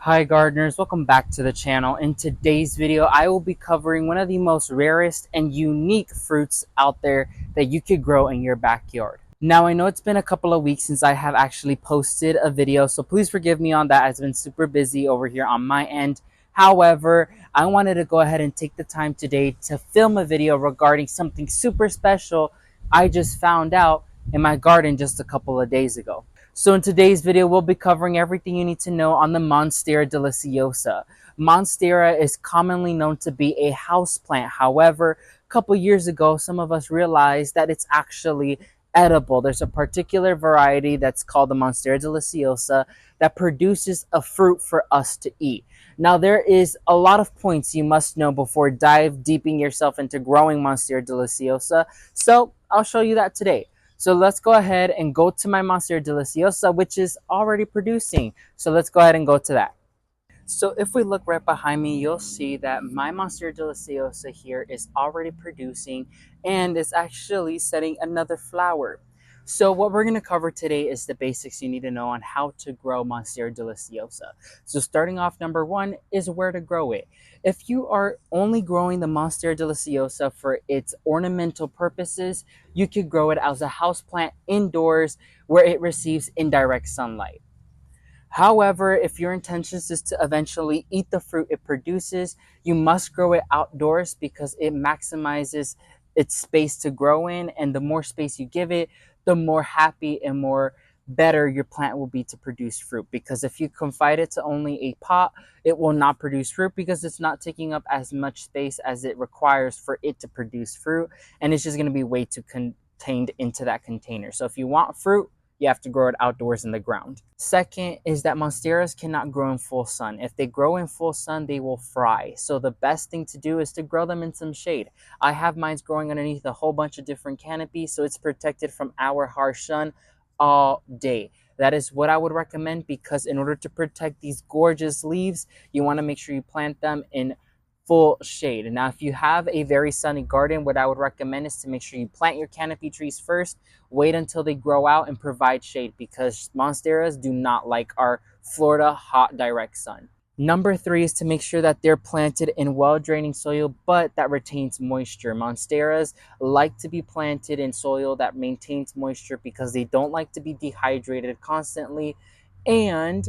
Hi gardeners, welcome back to the channel. In today's video, I will be covering one of the most rarest and unique fruits out there that you could grow in your backyard. Now, I know it's been a couple of weeks since I have actually posted a video, so please forgive me on that. I've been super busy over here on my end. However, I wanted to go ahead and take the time today to film a video regarding something super special I just found out in my garden just a couple of days ago. So in today's video, we'll be covering everything you need to know on the Monstera Deliciosa. Monstera is commonly known to be a houseplant. However, a couple years ago, some of us realized that it's actually edible. There's a particular variety that's called the Monstera Deliciosa that produces a fruit for us to eat. Now, there is a lot of points you must know before dive deeping yourself into growing Monstera Deliciosa. So I'll show you that today. So let's go ahead and go to my Monstera Deliciosa, which is already producing. So let's go ahead and go to that. So if we look right behind me, you'll see that my Monstera Deliciosa here is already producing and is actually setting another flower. So what we're going to cover today is the basics you need to know on how to grow Monstera Deliciosa. So starting off, number one is where to grow it. If you are only growing the Monstera Deliciosa for its ornamental purposes, you could grow it as a houseplant indoors where it receives indirect sunlight. However, if your intention is to eventually eat the fruit it produces, you must grow it outdoors because it maximizes its space to grow in. And the more space you give it, the more happy and more better your plant will be to produce fruit. Because if you confine it to only a pot, it will not produce fruit because it's not taking up as much space as it requires for it to produce fruit. And it's just going to be way too contained into that container. So if you want fruit, you have to grow it outdoors in the ground. Second is that monsteras cannot grow in full sun. If they grow in full sun, they will fry. So the best thing to do is to grow them in some shade. I have mine growing underneath a whole bunch of different canopies, so it's protected from our harsh sun all day. That is what I would recommend, because in order to protect these gorgeous leaves, you want to make sure you plant them in full shade. Now, if you have a very sunny garden, what I would recommend is to make sure you plant your canopy trees first, wait until they grow out, and provide shade, because monsteras do not like our Florida hot direct sun. Number three is to make sure that they're planted in well-draining soil, but that retains moisture. Monsteras like to be planted in soil that maintains moisture because they don't like to be dehydrated constantly, and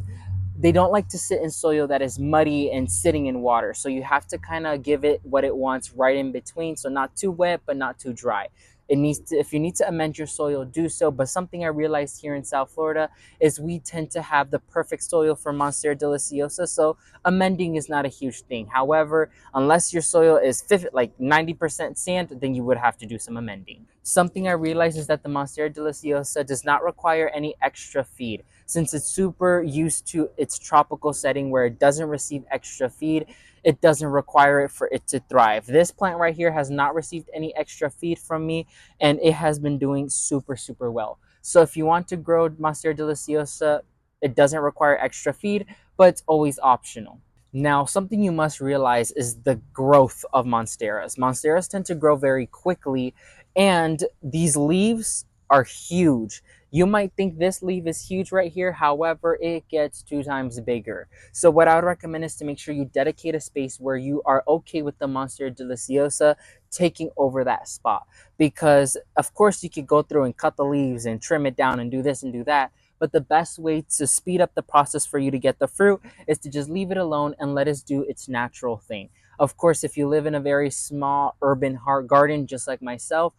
they don't like to sit in soil that is muddy and sitting in water. So you have to kind of give it what it wants right in between. So not too wet, but not too dry. It needs to, if you need to amend your soil, do so. But something I realized here in South Florida is we tend to have the perfect soil for Monstera Deliciosa. So amending is not a huge thing. However, unless your soil is like 90% sand, then you would have to do some amending. Something I realized is that the Monstera Deliciosa does not require any extra feed. Since it's super used to its tropical setting where it doesn't receive extra feed, it doesn't require it for it to thrive. This plant right here has not received any extra feed from me, and it has been doing super, super well. So if you want to grow Monstera Deliciosa, it doesn't require extra feed, but it's always optional. Now, something you must realize is the growth of monsteras. Monsteras tend to grow very quickly, and these leaves are huge. You might think this leaf is huge right here. However, it gets 2 times bigger. So what I would recommend is to make sure you dedicate a space where you are okay with the Monstera Deliciosa taking over that spot. Because of course you could go through and cut the leaves and trim it down and do this and do that. But the best way to speed up the process for you to get the fruit is to just leave it alone and let it do its natural thing. Of course, if you live in a very small urban garden, just like myself,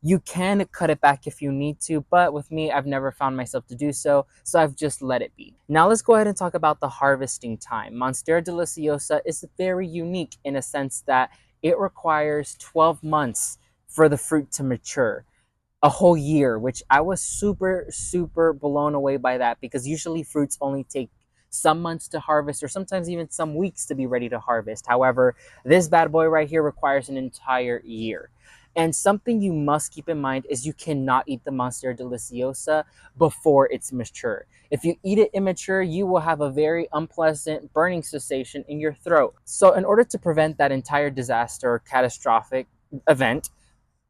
you can cut it back if you need to, but with me, I've never found myself to do so, so I've just let it be. Now let's go ahead and talk about the harvesting time. Monstera Deliciosa is very unique in a sense that it requires 12 months for the fruit to mature. A whole year, which I was super, super blown away by that, because usually fruits only take some months to harvest or sometimes even some weeks to be ready to harvest. However, this bad boy right here requires an entire year. And something you must keep in mind is you cannot eat the Monstera Deliciosa before it's mature. If you eat it immature, you will have a very unpleasant burning sensation in your throat. So in order to prevent that entire disaster or catastrophic event,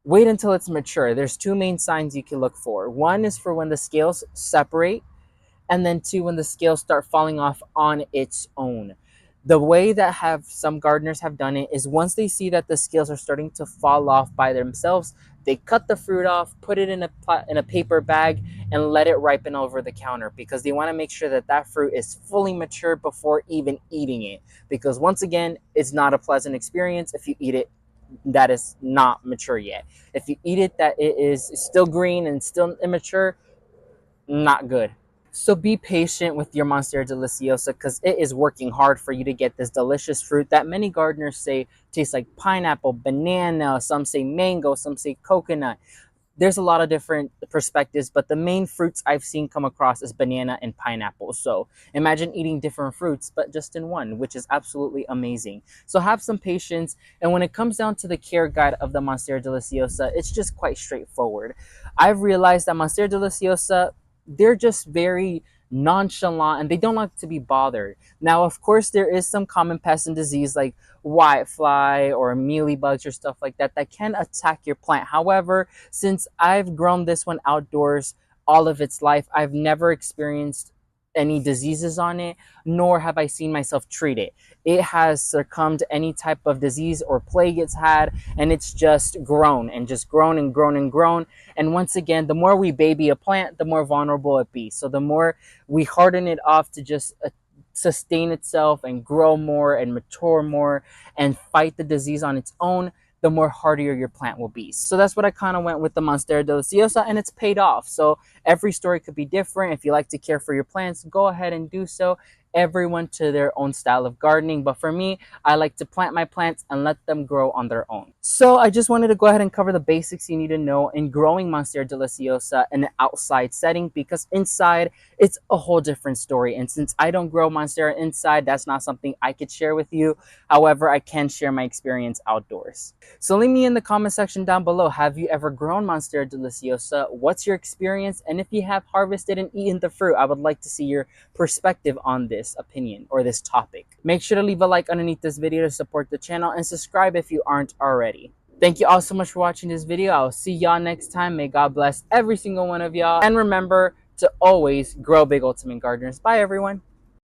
wait until it's mature. There's 2 main signs you can look for. One is for when the scales separate, and then two, when the scales start falling off on its own. The way that have some gardeners have done it is once they see that the scales are starting to fall off by themselves, they cut the fruit off, put it in a paper bag, and let it ripen over the counter, because they want to make sure that that fruit is fully mature before even eating it. Because once again, it's not a pleasant experience if you eat it that is not mature yet. If you eat it that it is still green and still immature, not good. So be patient with your Monstera Deliciosa, because it is working hard for you to get this delicious fruit that many gardeners say tastes like pineapple, banana, some say mango, some say coconut. There's a lot of different perspectives, but the main fruits I've seen come across is banana and pineapple. So imagine eating different fruits, but just in one, which is absolutely amazing. So have some patience. And when it comes down to the care guide of the Monstera Deliciosa, it's just quite straightforward. I've realized that Monstera Deliciosa, they're just very nonchalant and they don't like to be bothered. Now, of course, there is some common pest and disease like whitefly or mealybugs or stuff like that that can attack your plant. However, since I've grown this one outdoors all of its life, I've never experienced any diseases on it, nor have I seen myself treat it. It has succumbed to any type of disease or plague it's had, and it's just grown and just grown and grown and grown. And once again, the more we baby a plant, the more vulnerable it be. So the more we harden it off to just sustain itself and grow more and mature more and fight the disease on its own, the more hardier your plant will be. So that's what I kind of went with the Monstera Deliciosa, and it's paid off. So every story could be different. If you like to care for your plants, go ahead and do so. Everyone to their own style of gardening. But for me, I like to plant my plants and let them grow on their own. So I just wanted to go ahead and cover the basics you need to know in growing Monstera Deliciosa in an outside setting, because inside it's a whole different story. And since I don't grow Monstera inside, that's not something I could share with you. However, I can share my experience outdoors. So leave me in the comment section down below. Have you ever grown Monstera Deliciosa? What's your experience? And if you have harvested and eaten the fruit, I would like to see your perspective on this opinion or this topic. Make sure to leave a like underneath this video to support the channel, and subscribe if you aren't already. Thank you all so much for watching this video. I'll see y'all next time. May God bless every single one of y'all. And remember to always grow big, ultimate gardeners. Bye, everyone.